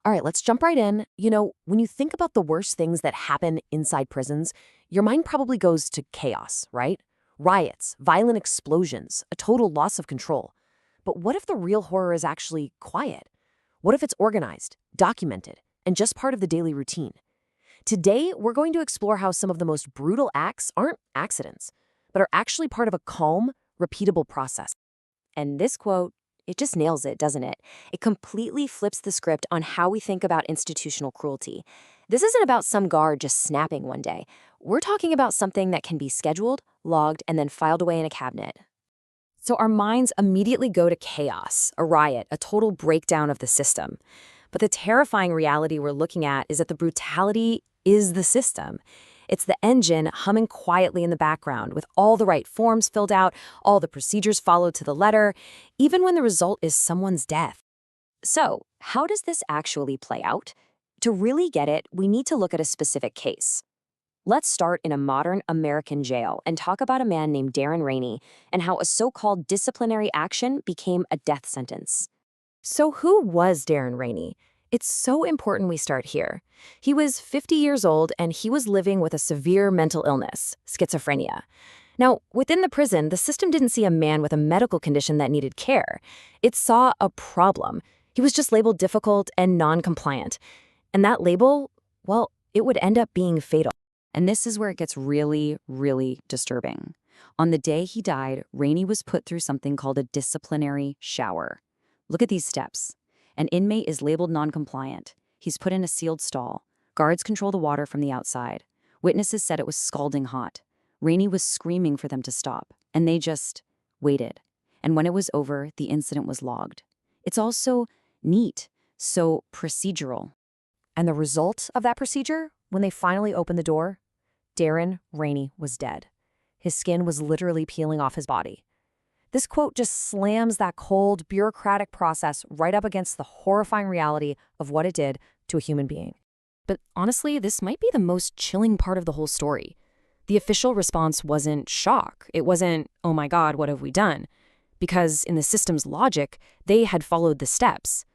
All right, let's jump right in. When you think about the worst things that happen inside prisons, your mind probably goes to chaos, right? Riots, violent explosions, a total loss of control. But what if the real horror is actually quiet? What if it's organized, documented, and just part of the daily routine? Today, we're going to explore how some of the most brutal acts aren't accidents, but are actually part of a calm, repeatable process. And this quote, it just nails it, doesn't it? It completely flips the script on how we think about institutional cruelty. This isn't about some guard just snapping one day. We're talking about something that can be scheduled, logged, and then filed away in a cabinet. So our minds immediately go to chaos, a riot, a total breakdown of the system. But the terrifying reality we're looking at is that the brutality is the system. It's the engine humming quietly in the background with all the right forms filled out, all the procedures followed to the letter, even when the result is someone's death. So, how does this actually play out? To really get it, we need to look at a specific case. Let's start in a modern American jail and talk about a man named Darren Rainey and how a so-called disciplinary action became a death sentence. So who was Darren Rainey? It's so important we start here. He was 50 years old and he was living with a severe mental illness, schizophrenia. Now, within the prison, the system didn't see a man with a medical condition that needed care. It saw a problem. He was just labeled difficult and non-compliant. And that label, well, it would end up being fatal. And this is where it gets really, really disturbing. On the day he died, Rainey was put through something called a disciplinary shower. Look at these steps. An inmate is labeled non-compliant. He's put in a sealed stall. Guards control the water from the outside. Witnesses said it was scalding hot. Rainey was screaming for them to stop, and they just waited. And when it was over, the incident was logged. It's all so neat, so procedural. And the result of that procedure, when they finally opened the door, Darren Rainey was dead. His skin was literally peeling off his body. This quote just slams that cold, bureaucratic process right up against the horrifying reality of what it did to a human being. But honestly, this might be the most chilling part of the whole story. The official response wasn't shock. It wasn't, oh my God, what have we done? Because in the system's logic, they had followed the steps.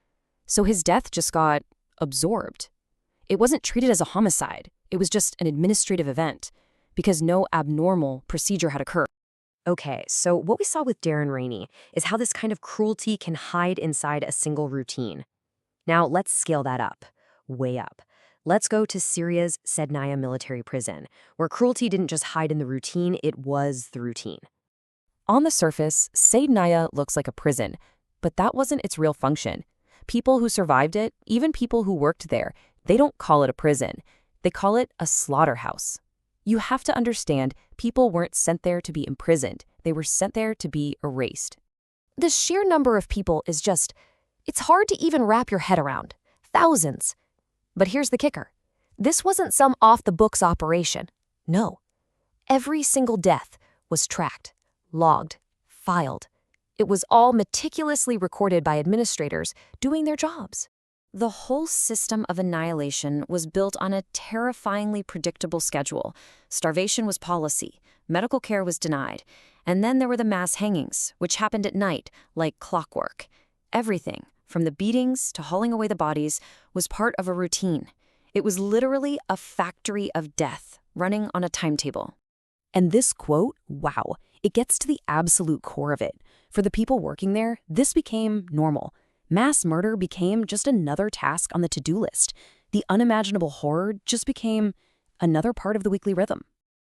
So his death just got absorbed. It wasn't treated as a homicide. It was just an administrative event because no abnormal procedure had occurred. Okay, so what we saw with Darren Rainey is how this kind of cruelty can hide inside a single routine. Now, let's scale that up, way up. Let's go to Syria's Saydnaya military prison, where cruelty didn't just hide in the routine, it was the routine. On the surface, Saydnaya looks like a prison, but that wasn't its real function. People who survived it, even people who worked there, they don't call it a prison. They call it a slaughterhouse. You have to understand, people weren't sent there to be imprisoned. They were sent there to be erased. The sheer number of people is just, it's hard to even wrap your head around. Thousands. But here's the kicker. This wasn't some off-the-books operation. No. Every single death was tracked, logged, filed. It was all meticulously recorded by administrators doing their jobs. The whole system of annihilation was built on a terrifyingly predictable schedule. Starvation was policy, medical care was denied, and then there were the mass hangings, which happened at night, like clockwork. Everything, from the beatings to hauling away the bodies, was part of a routine. It was literally a factory of death, running on a timetable. And this quote, wow, it gets to the absolute core of it. For the people working there, this became normal. Mass murder became just another task on the to-do list. The unimaginable horror just became another part of the weekly rhythm.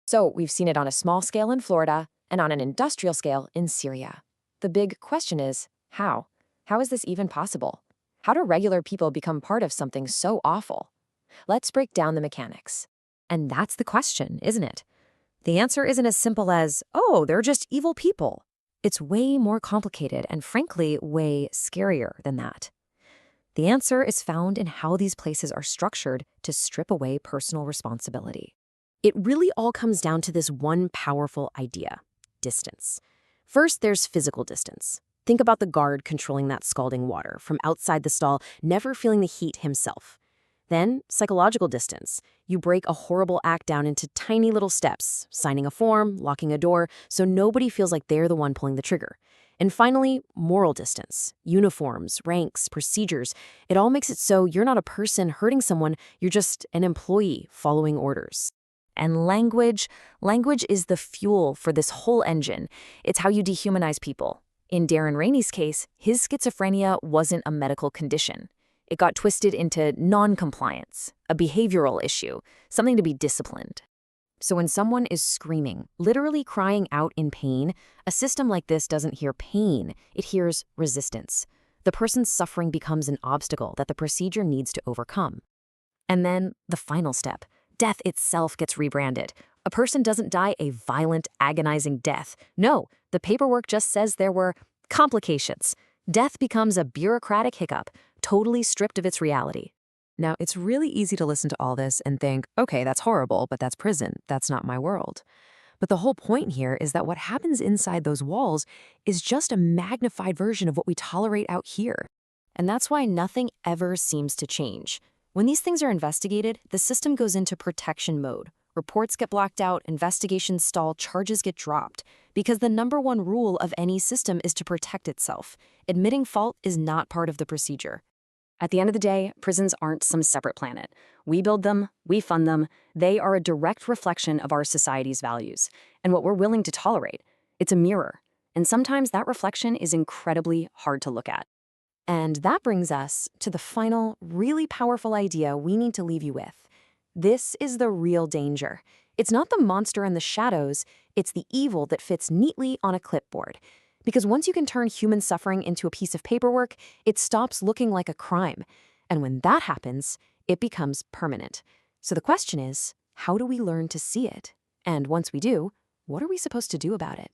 So we've seen it on a small scale in Florida and on an industrial scale in Syria. The big question is, how? How is this even possible? How do regular people become part of something so awful? Let's break down the mechanics. And that's the question, isn't it? The answer isn't as simple as, oh, they're just evil people. It's way more complicated and, frankly, way scarier than that. The answer is found in how these places are structured to strip away personal responsibility. It really all comes down to this one powerful idea: distance. First, there's physical distance. Think about the guard controlling that scalding water from outside the stall, never feeling the heat himself. Then, psychological distance. You break a horrible act down into tiny little steps, signing a form, locking a door, so nobody feels like they're the one pulling the trigger. And finally, moral distance. Uniforms, ranks, procedures. It all makes it so you're not a person hurting someone, you're just an employee following orders. And language is the fuel for this whole engine. It's how you dehumanize people. In Darren Rainey's case, his schizophrenia wasn't a medical condition. It got twisted into non-compliance, a behavioral issue, something to be disciplined. So when someone is screaming, literally crying out in pain, a system like this doesn't hear pain, it hears resistance. The person's suffering becomes an obstacle that the procedure needs to overcome. And then the final step, death itself gets rebranded. A person doesn't die a violent, agonizing death. No, the paperwork just says there were complications. Death becomes a bureaucratic hiccup, totally stripped of its reality. Now, it's really easy to listen to all this and think, okay, that's horrible, but that's prison. That's not my world. But the whole point here is that what happens inside those walls is just a magnified version of what we tolerate out here. And that's why nothing ever seems to change. When these things are investigated, the system goes into protection mode. Reports get blocked out, investigations stall, charges get dropped. Because the #1 rule of any system is to protect itself. Admitting fault is not part of the procedure. At the end of the day, prisons aren't some separate planet. We build them, we fund them. They are a direct reflection of our society's values and what we're willing to tolerate. It's a mirror, and sometimes that reflection is incredibly hard to look at. And that brings us to the final, really powerful idea we need to leave you with. This is the real danger. It's not the monster in the shadows, it's the evil that fits neatly on a clipboard. Because once you can turn human suffering into a piece of paperwork, it stops looking like a crime. And when that happens, it becomes permanent. So the question is, how do we learn to see it? And once we do, what are we supposed to do about it?